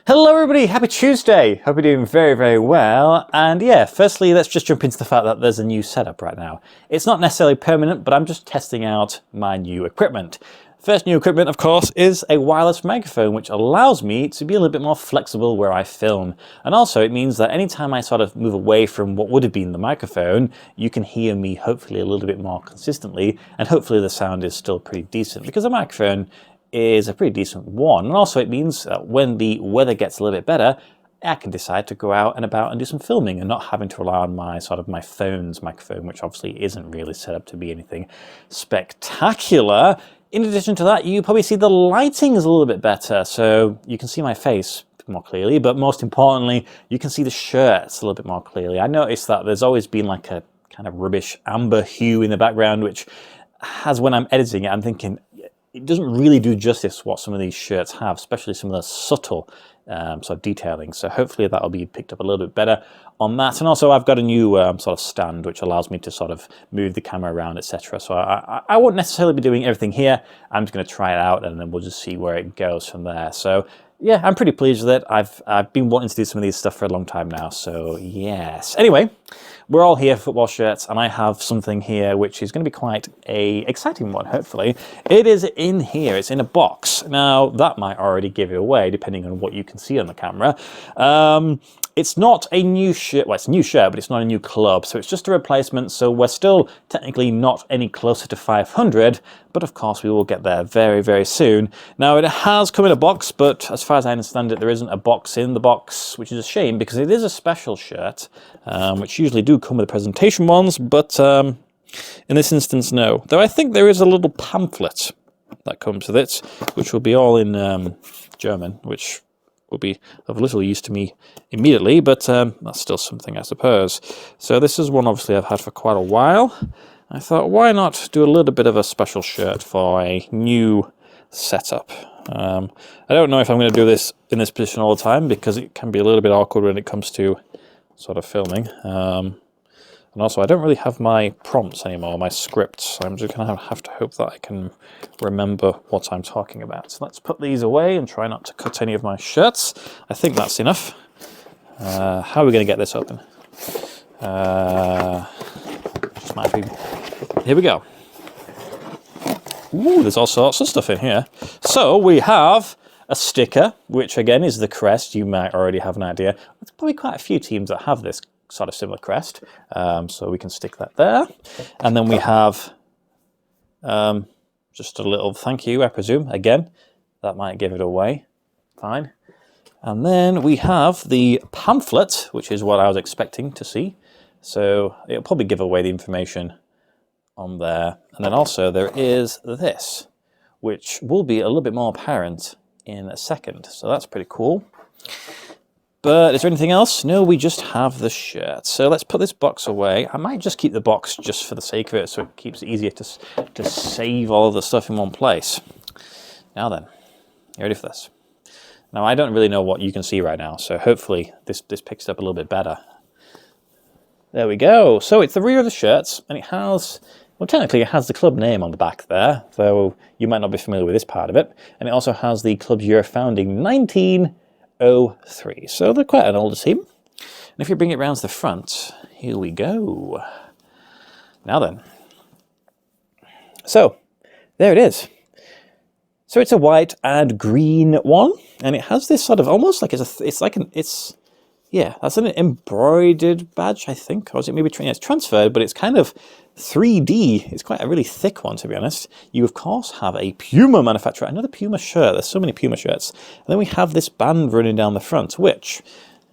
Hello everybody, happy Tuesday! Hope you're doing very well. And yeah, firstly, let's just jump into the fact that there's a new setup right now. It's not necessarily permanent, but I'm just testing out my new equipment. First new equipment, of course, is a wireless microphone, which allows me to be a little bit more flexible where I film. And also it means that anytime I sort of move away from what would have been the microphone, you can hear me hopefully a little bit more consistently, and hopefully the sound is still pretty decent, because the microphone is a pretty decent one. And also it means that when the weather gets a little bit better, I can decide to go out and about and do some filming and not having to rely on my phone's microphone, which obviously isn't really set up to be anything spectacular. In addition to that, you probably see the lighting is a little bit better, so you can see my face more clearly, but most importantly, you can see the shirts a little bit more clearly. I noticed that there's always been like a kind of rubbish amber hue in the background, which has, when I'm editing it, I'm thinking, it doesn't really do justice what some of these shirts have, especially some of the subtle sort of detailing. So hopefully that'll be picked up a little bit better on that. And also I've got a new sort of stand which allows me to sort of move the camera around, etc. So I won't necessarily be doing everything here. I'm just going to try it out and then we'll just see where it goes from there. So yeah, I'm pretty pleased with it. I've been wanting to do some of these stuff for a long time now, so yes. Anyway, we're all here for football shirts, and I have something here which is going to be quite a exciting one, hopefully. It is in here, it's in a box. Now, that might already give it away, depending on what you can see on the camera. It's not a new shirt, well, it's a new shirt, but it's not a new club, so it's just a replacement, so we're still technically not any closer to 500, but of course we will get there very soon. Now, it has come in a box, but as far as I understand it, there isn't a box in the box, which is a shame, because it is a special shirt, which usually do come with the presentation ones, but in this instance, no. Though I think there is a little pamphlet that comes with it, which will be all in German, which will be of little use to me immediately, but that's still something, I suppose. So this is one obviously I've had for quite a while. I thought, why not do a little bit of a special shirt for a new setup? I don't know if I'm going to do this in this position all the time, because it can be a little bit awkward when it comes to sort of filming. And also, I don't really have my prompts anymore, my scripts. I'm just going to have to hope that I can remember what I'm talking about. So let's put these away and try not to cut any of my shirts. I think that's enough. How are we going to get this open? Just might be... Here we go. Ooh, there's all sorts of stuff in here. So we have a sticker, which again is the crest. You might already have an idea. There's probably quite a few teams that have this sort of similar crest, so we can stick that there. And then we have just a little thank you, I presume. Again, that might give it away. Fine. And then we have the pamphlet, which is what I was expecting to see. So it'll probably give away the information on there. And then also there is this, which will be a little bit more apparent in a second. So that's pretty cool. But is there anything else? No, we just have the shirt. So let's put this box away. I might just keep the box just for the sake of it, so it keeps it easier to save all of the stuff in one place. Now then, you ready for this? Now, I don't really know what you can see right now, so hopefully this picks up a little bit better. There we go. So it's the rear of the shirt, and it has... Well, technically it has the club name on the back there, though you might not be familiar with this part of it. And it also has the club's year of founding, 1903. So they're quite an older team. And if you bring it round to the front, here we go. Now then. So, there it is. So it's a white and green one, and it has this sort of, almost like yeah, that's an embroidered badge, I think. Or is it maybe, yeah, it's transferred, but it's kind of 3D. It's quite a really thick one, to be honest. You, of course, have a Puma manufacturer, another Puma shirt. There's so many Puma shirts. And then we have this band running down the front, which,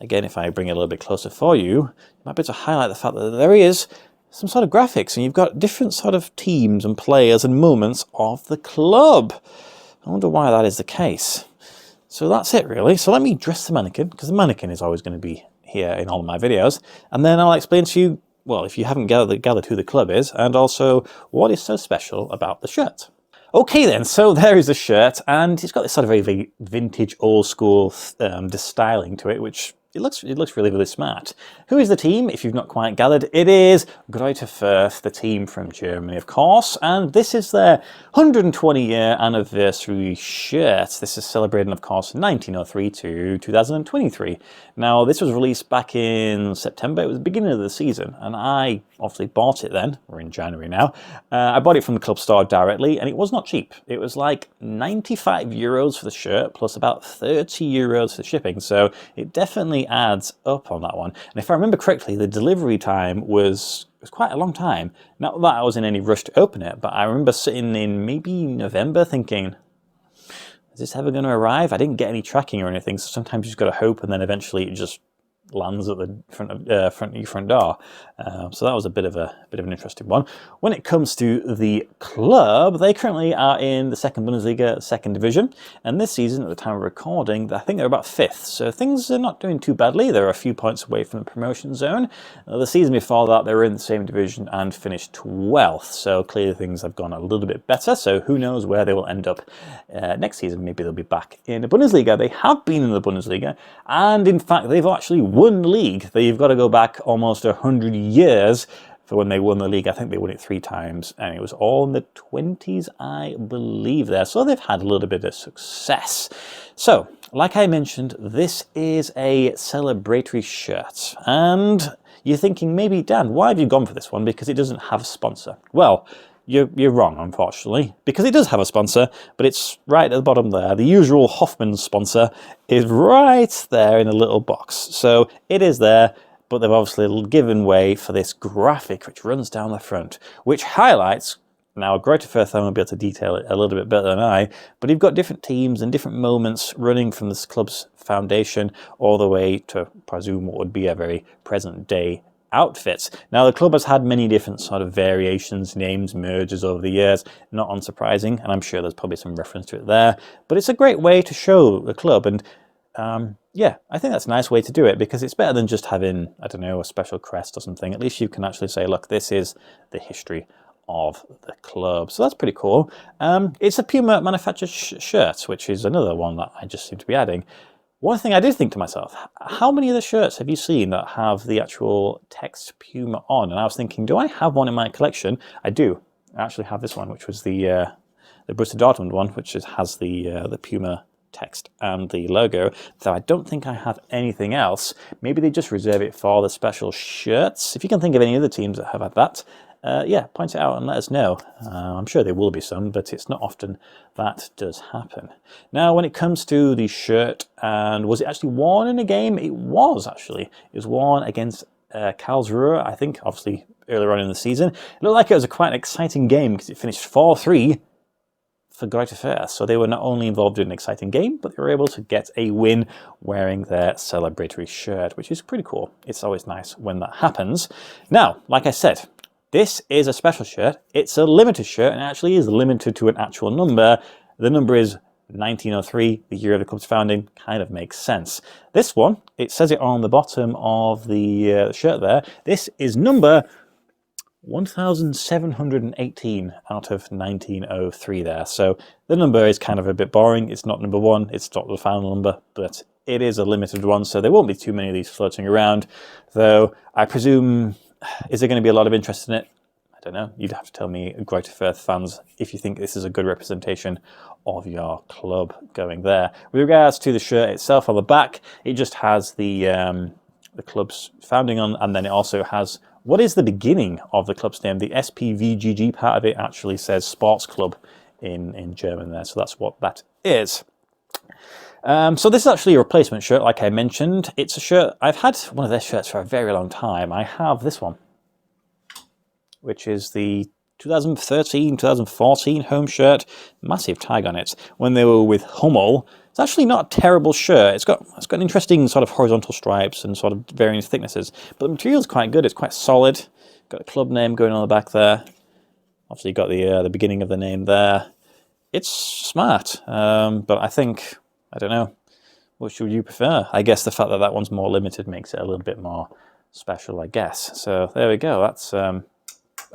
again, if I bring it a little bit closer for you, you might be able to highlight the fact that there is some sort of graphics, and you've got different sort of teams and players and moments of the club. I wonder why that is the case. So that's it, really. So let me dress the mannequin, because the mannequin is always going to be here in all of my videos. And then I'll explain to you, well, if you haven't gathered who the club is, and also what is so special about the shirt. Okay then, so there is the shirt, and it's got this sort of very vintage, old school styling to it, which it looks really, really smart. Who is the team? If you've not quite gathered, it is Greuther Fürth, the team from Germany, of course. And this is their 120-year anniversary shirt. This is celebrating, of course, 1903 to 2023. Now, this was released back in September. It was the beginning of the season, and I obviously bought it then. We're in January now. I bought it from the club store directly, and it was not cheap. It was like 95 euros for the shirt, plus about 30 euros for shipping. So it definitely adds up on that one. And if I remember correctly, the delivery time was quite a long time. Not that I was in any rush to open it, but I remember sitting in maybe November thinking, is this ever going to arrive? I didn't get any tracking or anything, so sometimes you just got to hope, and then eventually it just lands at the front of your front door. So that was a bit of an interesting one. When it comes to the club, they currently are in the second Bundesliga, second division, and this season, at the time of recording, I think they're about 5th. So things are not doing too badly. They're a few points away from the promotion zone. The season before that, they were in the same division and finished 12th. So clearly things have gone a little bit better. So who knows where they will end up next season? Maybe they'll be back in the Bundesliga. They have been in the Bundesliga, and in fact, they've actually won the league. You've got to go back almost 100 years for when they won the league. I think they won it 3 times, and it was all in the 20s, I believe there. So they've had a little bit of success. So, like I mentioned, this is a celebratory shirt. And you're thinking, maybe, Dan, why have you gone for this one? Because it doesn't have a sponsor. Well, you're wrong, unfortunately, because it does have a sponsor, but it's right at the bottom there. The usual Hoffmann sponsor is right there in a little box. So it is there, but they've obviously given way for this graphic which runs down the front, which highlights, now Greuther Fürth will be able to detail it a little bit better than I, but you've got different teams and different moments running from this club's foundation all the way to, presume, what would be a very present day outfits. Now, the club has had many different sort of variations, names, mergers over the years, not unsurprising, and I'm sure there's probably some reference to it there, but it's a great way to show the club, and yeah, I think that's a nice way to do it, because it's better than just having, I don't know, a special crest or something. At least you can actually say, look, this is the history of the club. So that's pretty cool. It's a Puma manufactured shirt, which is another one that I just seem to be adding. One thing I did think to myself, how many of the shirts have you seen that have the actual text Puma on? And I was thinking, do I have one in my collection? I do. I actually have this one, which was the Borussia Dortmund one, which has the Puma text and the logo. So I don't think I have anything else. Maybe they just reserve it for the special shirts. If you can think of any other teams that have had that, yeah, point it out and let us know. I'm sure there will be some, but it's not often that does happen. Now, when it comes to the shirt, and was it actually worn in a game? It was actually. It was worn against Karlsruhe, I think, obviously earlier on in the season. It looked like it was a quite exciting game because it finished 4-3 for Greuther Fürth. So they were not only involved in an exciting game, but they were able to get a win wearing their celebratory shirt, which is pretty cool. It's always nice when that happens. Now, like I said, this is a special shirt. It's a limited shirt, and it actually is limited to an actual number. The number is 1903, the year of the club's founding. Kind of makes sense. This one, it says it on the bottom of the shirt there. This is number 1718 out of 1903 there. So the number is kind of a bit boring. It's not number 1, it's not the final number, but it is a limited one, so there won't be too many of these floating around. Though I presume, is there going to be a lot of interest in it? I don't know. You'd have to tell me, Greuther Fürth fans, if you think this is a good representation of your club going there. With regards to the shirt itself, on the back, it just has the club's founding on, and then it also has what is the beginning of the club's name. The SPVGG part of it actually says Sports Club in German there, so that's what that is. So this is actually a replacement shirt, like I mentioned. It's a shirt, I've had one of their shirts for a very long time. I have this one, which is the 2013-2014 home shirt. Massive tag on it. When they were with Hummel. It's actually not a terrible shirt. It's got an interesting sort of horizontal stripes and sort of varying thicknesses. But the material is quite good. It's quite solid. Got a club name going on the back there. Obviously, you got the beginning of the name there. It's smart, but I think, I don't know, what should you prefer? I guess the fact that that one's more limited makes it a little bit more special, I guess. So there we go. That's going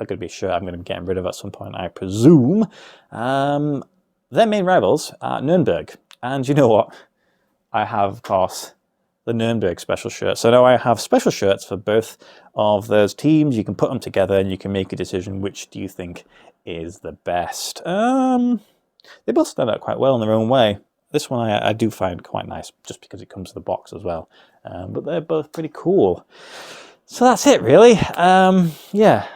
to be a shirt I'm going to be getting rid of at some point, I presume. Their main rivals are Nuremberg. And you know what? I have, of course, the Nürnberg special shirt. So now I have special shirts for both of those teams. You can put them together and you can make a decision which do you think is the best. They both stand out quite well in their own way. This one I do find quite nice just because it comes in the box as well. But they're both pretty cool. So that's it, really. Yeah,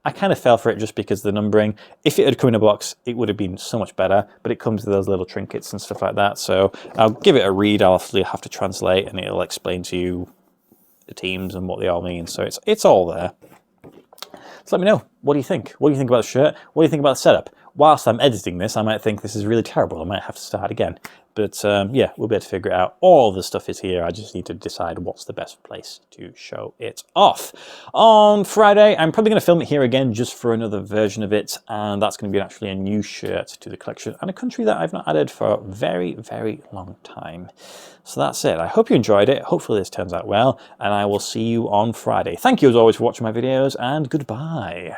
I kind of fell for it just because of the numbering. If it had come in a box, it would have been so much better, but it comes with those little trinkets and stuff like that. So I'll give it a read. I'll have to translate, and it'll explain to you the teams and what they all mean. So it's all there. So let me know. What do you think? What do you think about the shirt? What do you think about the setup? Whilst I'm editing this, I might think this is really terrible. I might have to start again. But yeah, we'll be able to figure it out. All the stuff is here. I just need to decide what's the best place to show it off. On Friday, I'm probably going to film it here again just for another version of it. And that's going to be actually a new shirt to the collection and a country that I've not added for a very, very long time. So that's it. I hope you enjoyed it. Hopefully this turns out well. And I will see you on Friday. Thank you as always for watching my videos, and goodbye.